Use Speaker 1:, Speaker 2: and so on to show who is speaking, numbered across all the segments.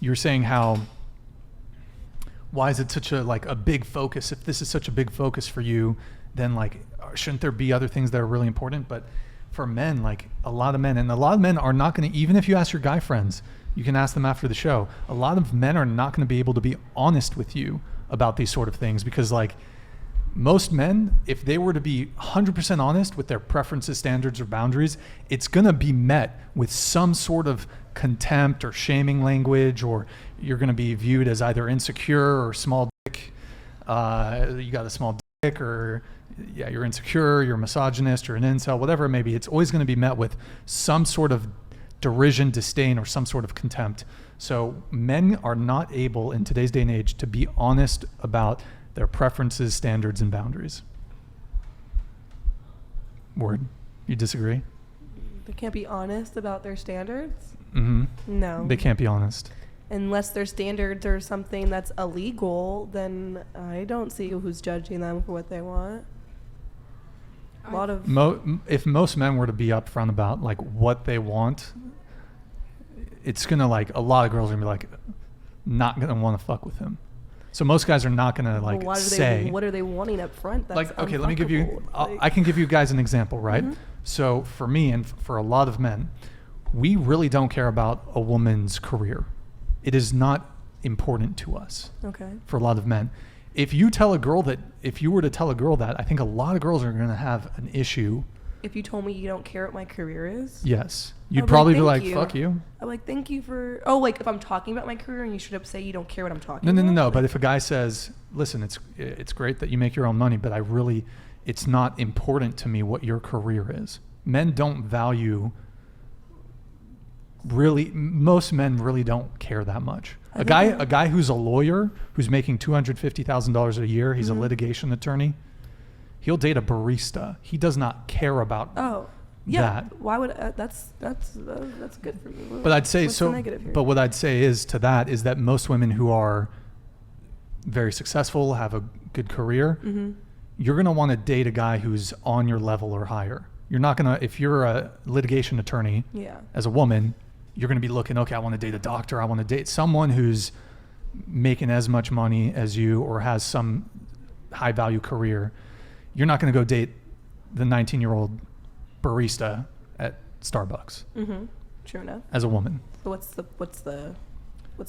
Speaker 1: you're saying why is it such a big focus? If this is such a big focus for you, then shouldn't there be other things that are really important? But for men, a lot of men are not going to, even if you ask your guy friends, you can ask them after the show, a lot of men are not going to be able to be honest with you about these sort of things, because most men, if they were to be 100% honest with their preferences, standards, or boundaries, it's going to be met with some sort of contempt or shaming language, or you're going to be viewed as either insecure or small dick. You got a small dick, or you're insecure, you're a misogynist, or an incel, whatever it may be. It's always going to be met with some sort of derision, disdain, or some sort of contempt. So men are not able in today's day and age to be honest about their preferences, standards, and boundaries. Word. You disagree?
Speaker 2: They can't be honest about their standards?
Speaker 1: Mm-hmm.
Speaker 2: No.
Speaker 1: They can't be honest.
Speaker 2: Unless their standards are something that's illegal, then I don't see who's judging them for what they want. A lot of...
Speaker 1: if most men were to be upfront about what they want, it's gonna a lot of girls are gonna be not gonna want to fuck with him. So most guys are not gonna say.
Speaker 2: What are they wanting up front? That's
Speaker 1: okay, let me give you. I can give you guys an example, right? Mm-hmm. So for me and for a lot of men, we really don't care about a woman's career. It is not important to us.
Speaker 2: Okay. For
Speaker 1: a lot of men, if you were to tell a girl that, I think a lot of girls are gonna have an issue.
Speaker 2: If you told me you don't care what my career is?
Speaker 1: Yes. You'd probably be fuck you.
Speaker 2: I'm thank you for... Oh, if I'm talking about my career and you should say you don't care what I'm talking
Speaker 1: about?
Speaker 2: No.
Speaker 1: But if a guy says, listen, it's great that you make your own money, but it's not important to me what your career is. Men don't value... most men really don't care that much. A guy who's a lawyer, who's making $250,000 a year, he's a litigation attorney, he'll date a barista. He does not care about that.
Speaker 2: Why would that's good for me.
Speaker 1: But I'd say But what I'd say is that most women who are very successful, have a good career, you're gonna want to date a guy who's on your level or higher. You're not gonna, if you're a litigation attorney, as a woman, you're gonna be looking, okay, I want to date a doctor. I want to date someone who's making as much money as you or has some high value career. You're not going to go date the 19-year-old barista at Starbucks.
Speaker 2: Mm-hmm. True enough.
Speaker 1: As a woman.
Speaker 2: So what's the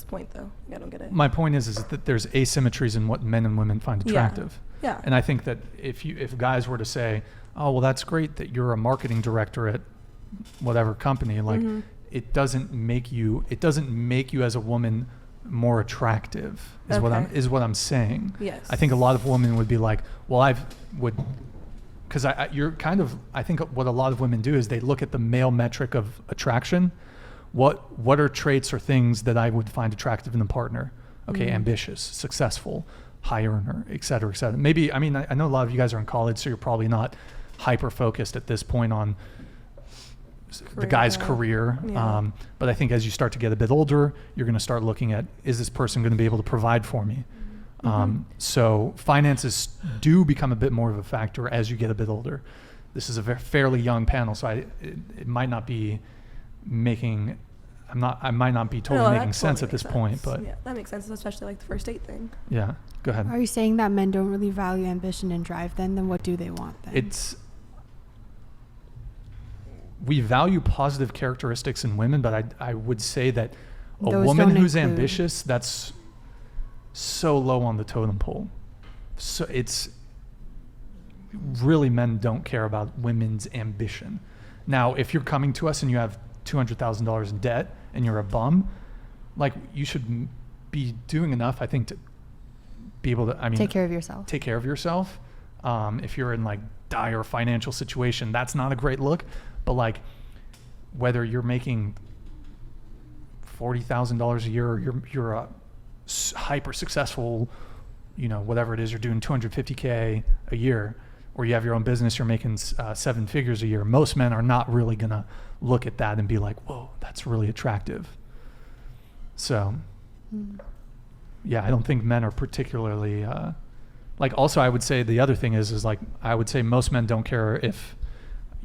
Speaker 2: point though? I don't get it.
Speaker 1: My point is that there's asymmetries in what men and women find attractive.
Speaker 2: Yeah.
Speaker 1: And I think that if guys were to say, oh, well, that's great that you're a marketing director at whatever company, it doesn't make you as a woman more attractive is what I'm saying.
Speaker 2: Yes.
Speaker 1: I think a lot of women would be because I think what a lot of women do is they look at the male metric of attraction. What are traits or things that I would find attractive in a partner? Okay, ambitious, successful, high earner, et cetera, et cetera. Maybe, I know a lot of you guys are in college, so you're probably not hyper focused at this point on the guy's career.
Speaker 2: Yeah.
Speaker 1: But I think as you start to get a bit older, you're going to start looking at, is this person going to be able to provide for me? So finances do become a bit more of a factor as you get a bit older. This is a fairly young panel, so it might not be making, I might not be totally making sense at this point, but
Speaker 2: yeah, that makes sense, especially the first date thing.
Speaker 1: Yeah, go ahead.
Speaker 3: Are you saying that men don't really value ambition and drive then what do they want then?
Speaker 1: We value positive characteristics in women, but I would say that a woman who's ambitious, that's so low on the totem pole. So it's really, men don't care about women's ambition. Now, if you're coming to us and you have $200,000 in debt and you're a bum, you should be doing enough, I think, to be able to,
Speaker 3: take care of yourself.
Speaker 1: Take care of yourself. If you're in dire financial situation, that's not a great look. But whether you're making $40,000 a year or you're a hyper successful, whatever it is, you're doing $250K a year, or you have your own business, you're making 7 figures a year. Most men are not really gonna look at that and be like, whoa, that's really attractive. So, yeah, I don't think men are particularly, also I would say the other thing is I would say most men don't care if,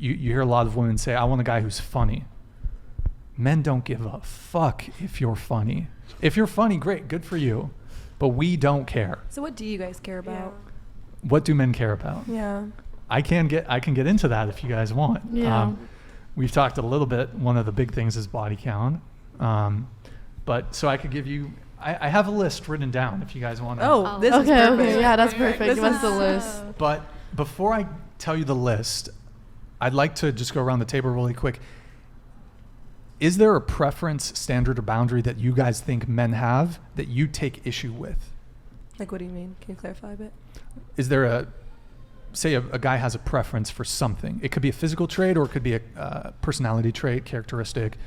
Speaker 1: you hear a lot of women say, I want a guy who's funny. men don't give a fuck if you're funny. If you're funny, great, good for you. But we don't care.
Speaker 2: So what do you guys care about?
Speaker 1: What do men care about?
Speaker 2: Yeah.
Speaker 1: I can get into that if you guys want.
Speaker 4: Yeah.
Speaker 1: We've talked a little bit. One of the big things is body count. But so I could give you, I have a list written down if you guys want to.
Speaker 2: Oh, this is
Speaker 4: Okay,
Speaker 2: perfect.
Speaker 4: okay, yeah, that's perfect.
Speaker 2: This
Speaker 4: Give us
Speaker 2: is
Speaker 4: the list.
Speaker 1: But before I tell you the list, I'd like to just go around the table really quick. Is there a preference, standard, or boundary that you guys think men have that you take issue with?
Speaker 2: Like, what do you mean? Can you clarify a bit?
Speaker 1: Is there say a guy has a preference for something? It could be a physical trait or it could be a personality trait, characteristic.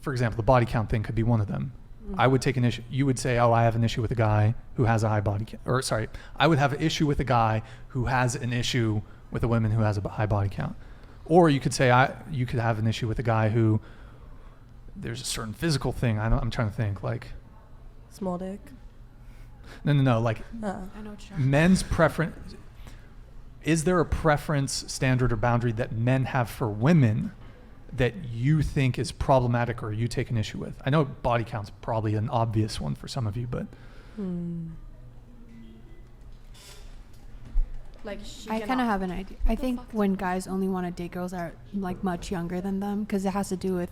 Speaker 1: For example, the body count thing could be one of them. I would take an issue. You would say, oh, I have an issue with a guy who has a high body count. Or sorry, I would have an issue with a guy who has an issue with a woman who has a high body count. Or you could say you could have an issue with a guy who there's a certain physical thing. I'm trying to think like
Speaker 2: Small dick.
Speaker 1: no like
Speaker 3: I know what you're
Speaker 1: men's preference. Is there a preference, standard, or boundary that men have for women that you think is problematic or you take an issue with? I know body count's probably an obvious one for some of you, but
Speaker 4: Like
Speaker 3: I kind of have an idea. I think when guys only want to date girls that are like much younger than them, because it has to do with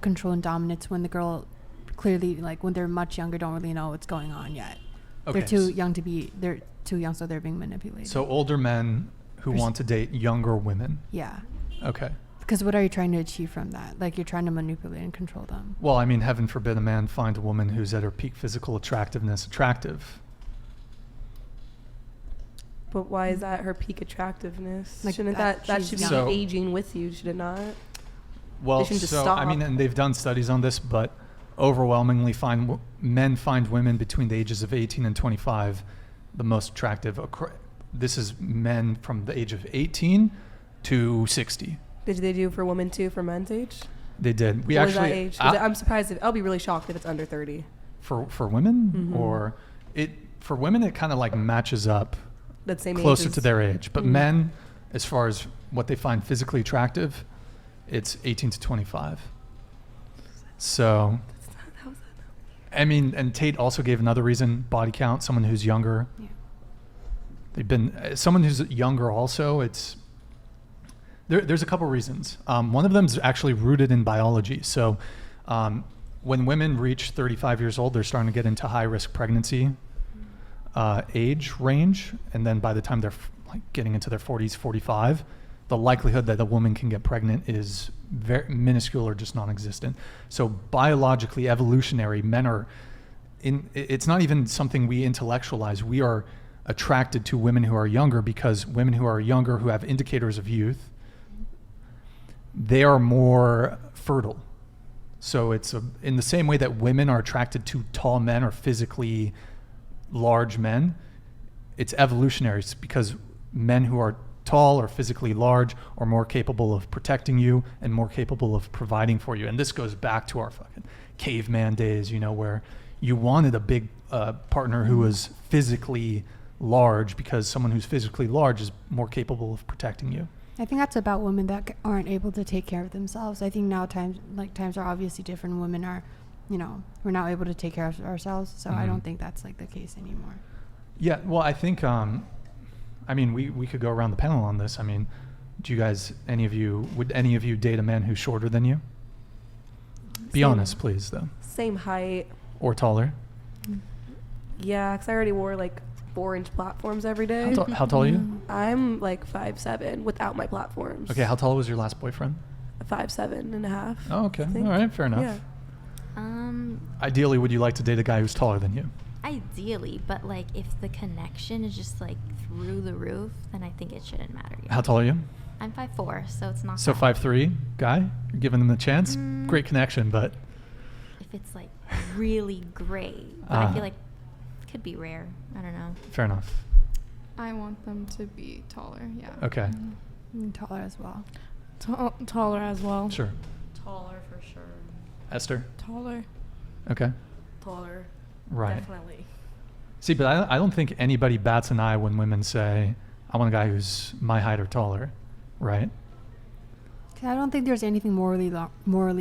Speaker 3: control and dominance. When the girl clearly, like when they're much younger, don't really know what's going on yet.
Speaker 1: okay.
Speaker 3: They're too young they're too young, so they're being manipulated.
Speaker 1: So older men who want to date younger women.
Speaker 3: Yeah,
Speaker 1: Okay.
Speaker 3: because what are you trying to achieve from that? Like you're trying to manipulate and control them.
Speaker 1: Well, I mean, heaven forbid a man find a woman who's at her peak physical attractiveness attractive.
Speaker 2: But why is that her peak attractiveness?
Speaker 3: Like
Speaker 2: Shouldn't
Speaker 3: that
Speaker 2: that
Speaker 3: she's
Speaker 2: should be
Speaker 1: young.
Speaker 2: aging with you? Should it not?
Speaker 1: Well,
Speaker 2: They shouldn't just
Speaker 1: so I mean,
Speaker 2: stop.
Speaker 1: and they've done studies on this, but overwhelmingly men find women between the ages of 18 and 25 the most attractive. This is men from the age of 18 to 60.
Speaker 2: Did they do for women too for men's age?
Speaker 1: They did. We
Speaker 2: What was
Speaker 1: actually
Speaker 2: that age? 'Cause I'm surprised. I'll be really shocked if it's under 30.
Speaker 1: for women
Speaker 2: Mhm.
Speaker 1: or for women it kind of like matches up
Speaker 2: That same age.
Speaker 1: closer
Speaker 2: as-
Speaker 1: to their age. But
Speaker 2: Mhm.
Speaker 1: men, as far as what they find physically attractive, it's 18 to 25. So, I mean, and Tate also gave another reason, body count, someone who's younger.
Speaker 3: Yeah.
Speaker 1: They've been, someone who's younger also, there's a couple reasons. One of them is actually rooted in biology. So when women reach 35 years old, they're starting to get into high-risk pregnancy age range. And then by the time they're like getting into their 40s, 45, the likelihood that a woman can get pregnant is very minuscule or just non-existent. So biologically, evolutionary, men are it's not even something we intellectualize. We are attracted to women who are younger because women who are younger, who have indicators of youth, they are more fertile. So it's in the same way that women are attracted to tall men or physically large men, it's evolutionary. It's because men who are tall or physically large are more capable of protecting you and more capable of providing for you. And this goes back to our fucking caveman days, where you wanted a big partner who was physically large because someone who's physically large is more capable of protecting you.
Speaker 3: I think that's about women that aren't able to take care of themselves. I think now times are obviously different. Women are, we're now able to take care of ourselves. So I don't think that's like the case anymore.
Speaker 1: Yeah, well, I think, we could go around the panel on this. I mean, would any of you date a man who's shorter than you? Be
Speaker 2: Same.
Speaker 1: honest, please, though.
Speaker 2: Same height.
Speaker 1: Or taller.
Speaker 2: Yeah, because I already wore like 4-inch platforms every day.
Speaker 1: How tall are you?
Speaker 2: I'm like 5'7" without my platforms.
Speaker 1: Okay, how tall was your last boyfriend?
Speaker 2: 5'7.5".
Speaker 1: Oh, okay.
Speaker 2: I think.
Speaker 1: All right, fair enough.
Speaker 2: Yeah.
Speaker 1: Ideally, would you like to date a guy who's taller than you?
Speaker 5: Ideally, but like if the connection is just like through the roof, then I think it shouldn't matter.
Speaker 1: How tall are you?
Speaker 5: I'm 5'4", so it's not.
Speaker 1: So
Speaker 5: that.
Speaker 1: 5'3", guy? You're giving them a chance? Great connection, but...
Speaker 5: If it's like really great, but I feel like it could be rare. I don't know.
Speaker 1: Fair enough.
Speaker 4: I want them to be taller. Yeah.
Speaker 1: Okay.
Speaker 3: Taller as well.
Speaker 4: Taller as well.
Speaker 1: Sure.
Speaker 6: Taller for sure.
Speaker 1: Esther?
Speaker 4: Taller.
Speaker 1: Okay.
Speaker 6: Taller.
Speaker 1: Right.
Speaker 6: Definitely.
Speaker 1: See, but I don't think anybody bats an eye when women say, I want a guy who's my height or taller, right?
Speaker 3: I don't think there's anything morally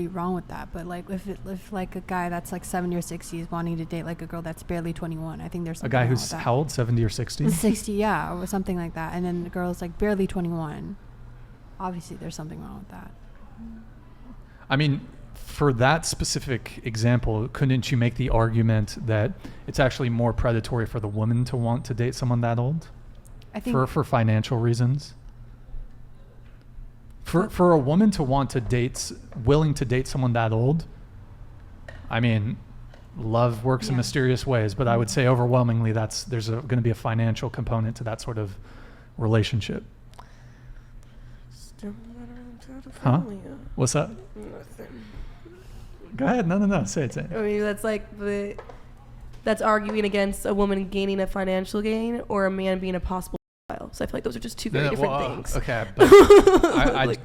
Speaker 3: wrong with that, but like if like a guy that's like 70 or 60 is wanting to date like a girl that's barely 21, I think there's
Speaker 1: A
Speaker 3: something
Speaker 1: guy
Speaker 3: wrong
Speaker 1: who's
Speaker 3: with that.
Speaker 1: how old? 70 or 60?
Speaker 3: 60, yeah, or something like that, and then the girl's like barely 21. Obviously, there's something wrong with that.
Speaker 1: I mean, for that specific example, couldn't you make the argument that it's actually more predatory for the woman to want to date someone that old?
Speaker 3: I think
Speaker 1: For financial reasons? For a woman to want to date, willing to date someone that old, I mean, love works in
Speaker 3: Yeah.
Speaker 1: mysterious ways, but I would say overwhelmingly there's going to be a financial component to that sort of relationship.
Speaker 2: Still not around to the
Speaker 1: Huh?
Speaker 2: family,
Speaker 1: What's that?
Speaker 2: Nothing.
Speaker 1: Go ahead. No. Say it.
Speaker 2: I mean, that's arguing against a woman gaining a financial gain or a man being a possible pedophile. So I feel like those are just two very different things.
Speaker 1: Okay, but I
Speaker 2: Like,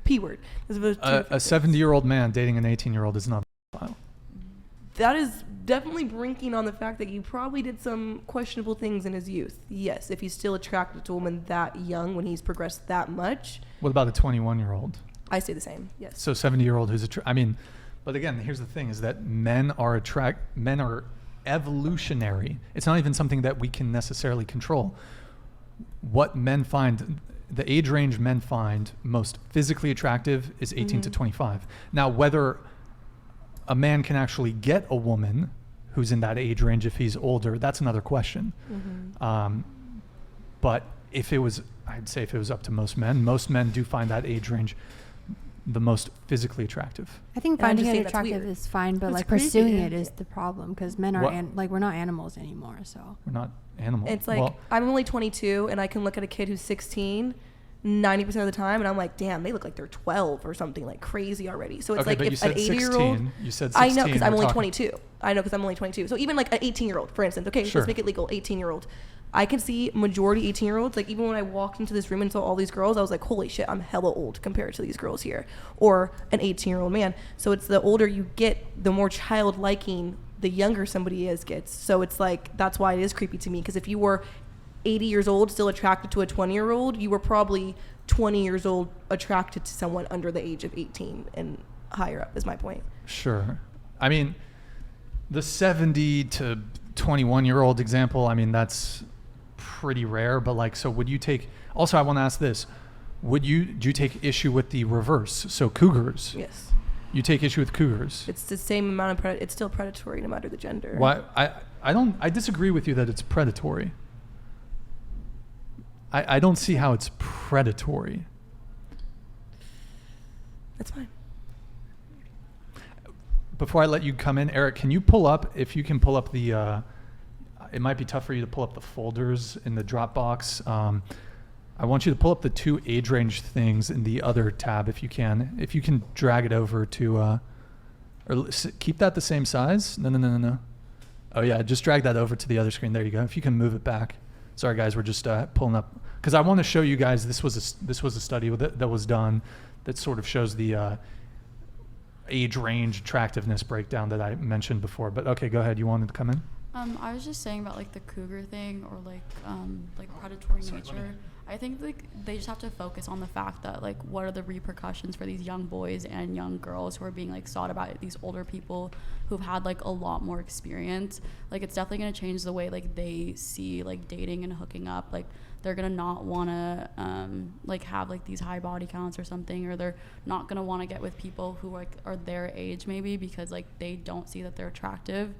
Speaker 2: P word. Those are two
Speaker 1: a
Speaker 2: different things.
Speaker 1: 70-year-old man dating an 18-year-old is not a pedophile.
Speaker 2: That is definitely brinking on the fact that he probably did some questionable things in his youth. Yes, if he's still attracted to a woman that young when he's progressed that much,
Speaker 1: What about a 21-year-old?
Speaker 2: I say the same. Yes.
Speaker 1: So 70-year-old who's but again, here's the thing: is that men are evolutionary. It's not even something that we can necessarily control. What men find, the age range men find most physically attractive is 18 to 25. Now, whether a man can actually get a woman who's in that age range if he's older, that's another question. But I'd say if it was up to most men do find that age range the most physically attractive.
Speaker 3: I think
Speaker 2: And I'm
Speaker 3: finding
Speaker 2: just
Speaker 3: it
Speaker 2: saying that's
Speaker 3: attractive
Speaker 2: weird.
Speaker 3: is fine, but
Speaker 2: That's
Speaker 3: like
Speaker 2: creepy.
Speaker 3: pursuing it is the problem because men are
Speaker 1: What?
Speaker 3: we're not animals anymore. So
Speaker 1: We're not animals.
Speaker 2: It's like I'm only 22 and I can look at a kid who's 16 90% of the time and I'm like, damn, they look like they're 12 or something like crazy already. So it's
Speaker 1: okay,
Speaker 2: like
Speaker 1: but you
Speaker 2: if
Speaker 1: said
Speaker 2: an 80-year-old
Speaker 1: 16. You said 16.
Speaker 2: I know because I'm
Speaker 1: we're
Speaker 2: only
Speaker 1: talking-
Speaker 2: 22. I know because I'm only 22. So even like an 18-year-old, for instance, okay,
Speaker 1: Sure.
Speaker 2: let's make it legal, 18-year-old. I can see majority 18-year-olds. Like even when I walked into this room and saw all these girls, I was like, holy shit, I'm hella old compared to these girls here. Or an 18-year-old man. So it's the older you get, the more child-liking the younger somebody gets. So it's like, that's why it is creepy to me. Because if you were 80 years old still attracted to a 20-year-old, you were probably 20 years old attracted to someone under the age of 18 and higher up is my point.
Speaker 1: Sure. I mean, the 70 to 21-year-old example, I mean, that's pretty rare, but like, so would you take, also I want to ask this, do you take issue with the reverse? So cougars.
Speaker 2: Yes.
Speaker 1: You take issue with cougars.
Speaker 2: It's the same amount of it's still predatory no matter the gender.
Speaker 1: Why? I disagree with you that it's predatory. I don't see how it's predatory.
Speaker 2: That's fine.
Speaker 1: Before I let you come in, Eric, can you pull up, if you can pull up the, it might be tough for you to pull up the folders in the Dropbox. I want you to pull up the two age range things in the other tab if you can. If you can drag it over to, keep that the same size. No. Oh yeah, just drag that over to the other screen. There you go. If you can move it back. Sorry guys, we're just pulling up because I want to show you guys this was a study that was done that sort of shows the age range attractiveness breakdown that I mentioned before. But okay, go ahead. You wanted to come in?
Speaker 6: I was just saying about like the cougar thing or like predatory nature. I think like they just have to focus on the fact that like what are the repercussions for these young boys and young girls who are being like sought about these older people who've had like a lot more experience. Like it's definitely going to change the way like they see like dating and hooking up. Like they're going to not want to like have like these high body counts or something, or they're not going to want to get with people who like are their age maybe because like they don't see that they're attractive.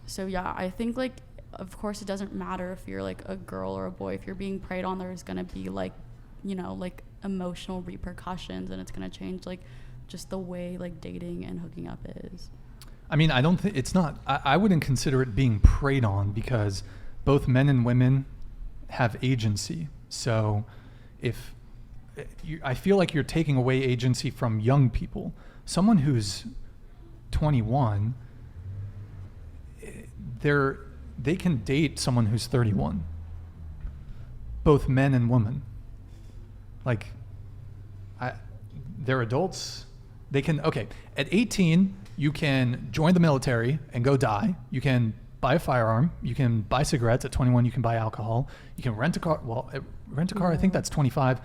Speaker 6: So yeah, I think like of course it doesn't matter if you're like a girl or a boy. If you're being preyed on, there's going to be like, you know, like emotional repercussions, and it's going to change like just the way like dating and hooking up is.
Speaker 1: I mean, I don't think it's not, I wouldn't consider it being preyed on because both men and women have agency. So if I feel like you're taking away agency from young people, someone who's 21, they can date someone who's 31, both men and women. Like, they're adults. They can, okay, at 18, you can join the military and go die. You can buy a firearm. You can buy cigarettes. At 21, you can buy alcohol. You can rent a car. Well, rent a car, I think that's 25.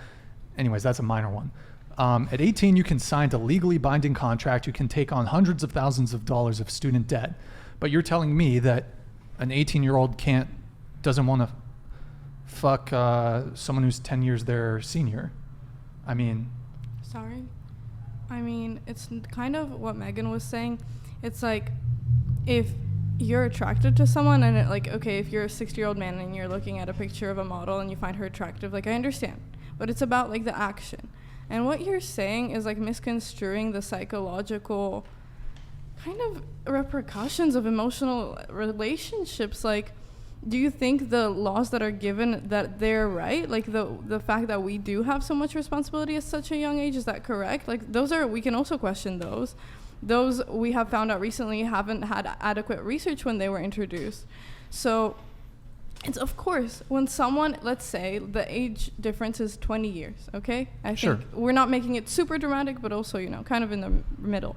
Speaker 1: anyways, that's a minor one. At 18, you can sign a legally binding contract. You can take on hundreds of thousands of dollars of student debt. But you're telling me that an 18-year-old doesn't want to fuck someone who's 10 years their senior. I mean...
Speaker 4: Sorry. I mean, it's kind of what Megan was saying. It's like, if you're attracted to someone and if you're a 60-year-old man and you're looking at a picture of a model and you find her attractive, I understand. But it's about the action. And what you're saying is misconstruing the psychological kind of repercussions of emotional relationships. Do you think the laws that are given, that they're right? The fact that we do have so much responsibility at such a young age, is that correct? We can also question those. Those we have found out recently haven't had adequate research when they were introduced. So it's, of course, when someone, let's say the age difference is 20 years, okay? I
Speaker 1: Sure.
Speaker 4: think we're not making it super dramatic, but also, kind of in the middle.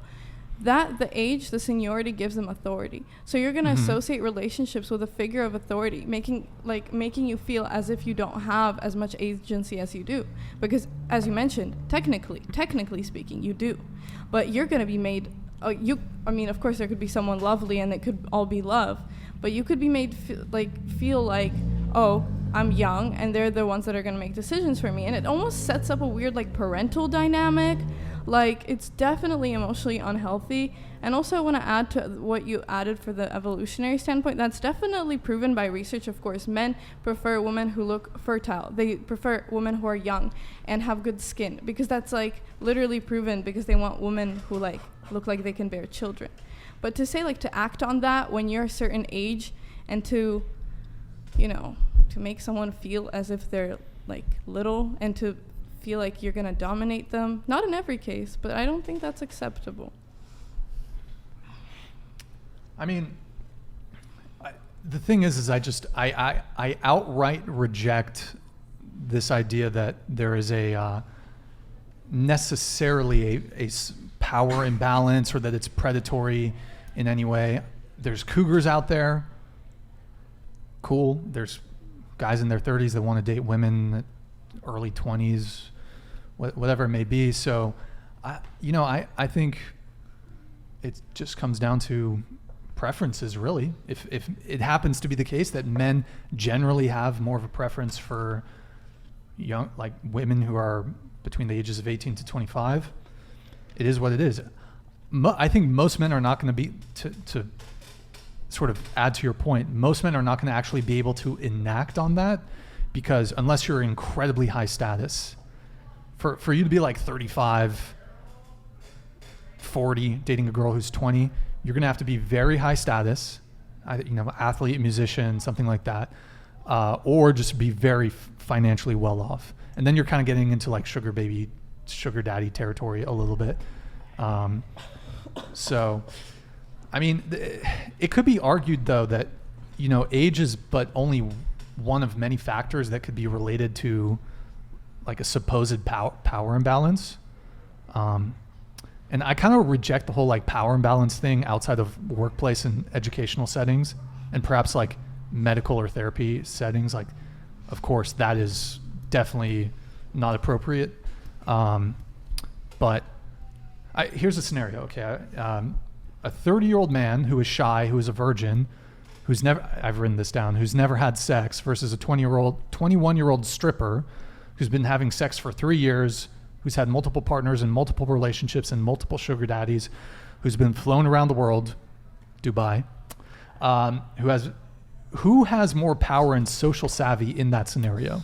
Speaker 4: That the age, the seniority gives them authority. So you're going to associate relationships with a figure of authority, making you feel as if you don't have as much agency as you do. Because, as you mentioned, technically speaking, you do. But you're going to be made, of course, there could be someone lovely and it could all be love. But you could be made feel like, oh, I'm young and they're the ones that are going to make decisions for me. And it almost sets up a weird parental dynamic. It's definitely emotionally unhealthy. And also I want to add to what you added for the evolutionary standpoint. That's definitely proven by research, of course. Men prefer women who look fertile. They prefer women who are young and have good skin, because that's literally proven, because they want women who look like they can bear children. But to say to act on that when you're a certain age, and to make someone feel as if they're little, and to feel like you're going to dominate them, not in every case, but I don't think that's acceptable.
Speaker 1: I mean, the thing is I outright reject this idea that there is necessarily a power imbalance, or that it's predatory in any way. There's cougars out there. Cool. There's guys in their 30s that want to date women at early 20s, whatever it may be. So, I think it just comes down to preferences, really. If it happens to be the case that men generally have more of a preference for young, women who are between the ages of 18 to 25, it is what it is. I think most men are not going to be, to sort of add to your point, most men are not going to actually be able to enact on that, because unless you're incredibly high status, for you to be 35, 40, dating a girl who's 20, you're going to have to be very high status, athlete, musician, something like that, or just be very financially well off. And then you're kind of getting into sugar baby, sugar daddy territory a little bit. So, I mean, it could be argued, though, that, age is but only one of many factors that could be related to a supposed power imbalance. And I kind of reject the whole power imbalance thing outside of workplace and educational settings, and perhaps medical or therapy settings. Of course, that is definitely not appropriate. But here's a scenario. Okay, a 30-year-old man who is shy, who is a virgin, I've written this down, who's never had sex, versus a 21-year-old stripper who's been having sex for 3 years, who's had multiple partners and multiple relationships and multiple sugar daddies, who's been flown around the world, Dubai, who has more power and social savvy in that scenario?